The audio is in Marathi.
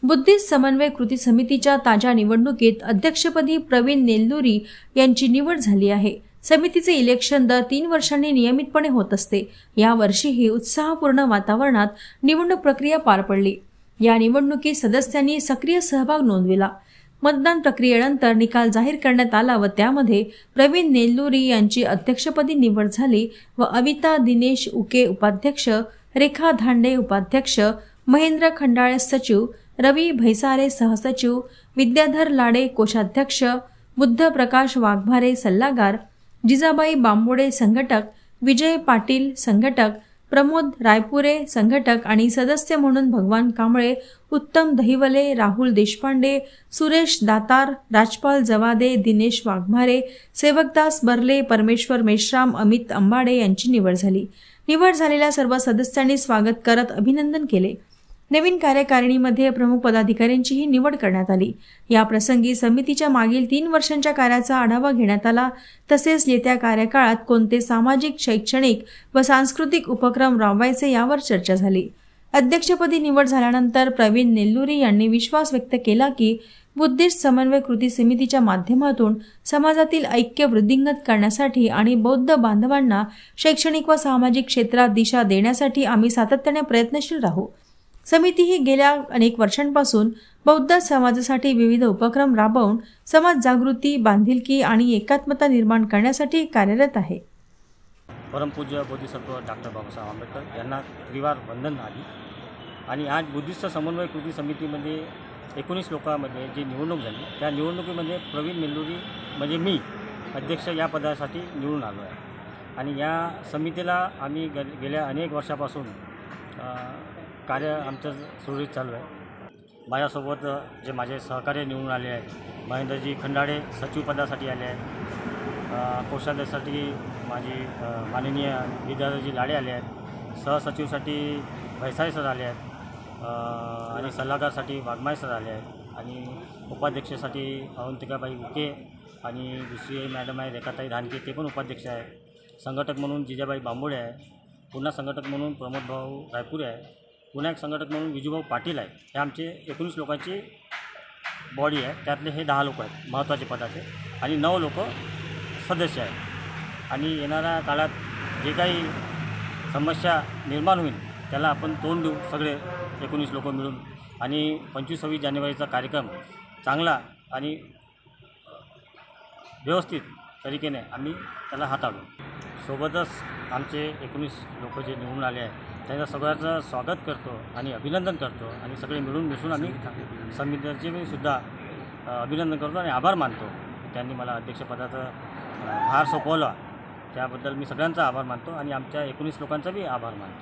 बुद्धिस्ट समन्वय कृती समितीच्या ताज्या निवडणुकीत अध्यक्षपदी प्रवीण नेल्लुरी यांची निवड झाली आहे। समितीचे इलेक्शन दर 3 वर्षांनी नियमितपणे होत असते। या वर्षीही उत्साहपूर्ण वातावरणात निवडणूक प्रक्रिया पार पडली। या निवडणुकीत सदस्यांनी सक्रिय सहभाग नोंदविला। मतदान प्रक्रियेनंतर निकाल जाहीर करण्यात आला व त्यामध्ये प्रवीण नेल्लुरी यांची अध्यक्षपदी निवड झाली व अविता दिनेश उके उपाध्यक्ष, रेखा धांडे उपाध्यक्ष, महेंद्र खंडाळे सचिव, रवी भैसारे सहसचिव, विद्याधर लाडे कोषाध्यक्ष, बुद्ध प्रकाश वाघमारे सल्लागार, जिजाबाई बांबोडे संघटक, विजय पाटील संघटक, प्रमोद रायपुरे संघटक आणि सदस्य म्हणून भगवान कांबळे, उत्तम दहिवले, राहुल देशपांडे, सुरेश दातार, राजपाल जवादे, दिनेश वाघमारे, सेवकदास बर्ले, परमेश्वर मेश्राम, अमित अंबाडे यांची निवड झाली। निवड झालेल्या सर्व सदस्यांनी स्वागत करत अभिनंदन केले। नवीन कार्यकारिणीमध्ये प्रमुख पदाधिकाऱ्यांचीही निवड करण्यात आली। या प्रसंगी समितीच्या मागील 3 वर्षांच्या कार्याचा आढावा घेण्यात आला। तसेच येत्या कार्यकाळात कोणते सामाजिक, शैक्षणिक व सांस्कृतिक उपक्रम राबवायचे यावर चर्चा झाली। अध्यक्षपदी निवड झाल्यानंतर प्रवीण नेल्लुरी यांनी विश्वास व्यक्त केला की बुद्धिस्ट समन्वय कृती समितीच्या माध्यमातून समाजातील ऐक्य वृद्धिंगत करण्यासाठी आणि बौद्ध बांधवांना शैक्षणिक व सामाजिक क्षेत्रात दिशा देण्यासाठी आम्ही सातत्याने प्रयत्नशील राहू। समिती ही गेल्या अनेक वर्षांपासून बौद्ध समाजासाठी विविध उपक्रम राबवून समाज जागृती, बांधिलकी आणि एकात्मता निर्माण करण्यासाठी कार्यरत आहे। परमपूज्य बोधिसत्व डॉक्टर बाबासाहेब आंबेडकर यांना त्रिवार वंदन आली आणि आज बुद्धिस्ट समन्वय कृती समितीमध्ये 19 लोकांमध्ये जी निवडणूक झाली त्या निवडणुकीमध्ये प्रवीण नेल्लुरी म्हणजे मी अध्यक्ष या पदासाठी निवडून आलो आहे। आणि या समितीला आम्ही गेल्या अनेक वर्षापासून कार्य आमचं सुरळीत चालू आहे। माझ्यासोबत जे माझे सहकार्य निवडून आले आहेत, महेंद्रजी खंडाळे सचिव पदासाठी आले आहेत, कोषाध्यक्षासाठी माझी माननीय विद्याधरजी लाडे आले आहेत, सहसचिवसाठी भैसारे सर आले आहेत आणि सल्लागारसाठी वाघमारे सर आले आहेत आणि उपाध्यक्षासाठी अवंतिकाबाई उके आणि दुसरी मॅडम आहे रेखाताई धानके, ते पण उपाध्यक्ष आहेत। संघटक म्हणून जिजाबाई बांबोडे आहे, पुन्हा संघटक म्हणून प्रमोद भाऊ रायपुरे आहे, पुन्हा एक संघटक म्हणून विजूभाऊ पाटील आहे। हे आमचे 19 लोकांची बॉडी आहे। त्यातले हे 10 लोक आहेत महत्त्वाचे पदाचे आणि 9 लोक सदस्य आहेत। आणि येणाऱ्या काळात जे काही समस्या निर्माण होईल त्याला आपण तोंड देऊ सगळे 19 लोक मिळून आणि 25-26 जानेवारीचा कार्यक्रम चांगला आणि व्यवस्थित तरीकेने आम्ही त्याला हाताळू। सोबतच आमचे 19 लोक जे निवडून आले आहेत त्यांचं सगळ्याचं स्वागत करतो आणि अभिनंदन करतो आणि सगळे मिळून मिसळून आम्ही समितीचे मी सुद्धा अभिनंदन करतो आणि आभार मानतो। त्यांनी मला अध्यक्षपदाचा भार सोपवला त्याबद्दल मी सगळ्यांचा आभार मानतो आणि आमच्या 19 लोकांचा बी आभार मानतो।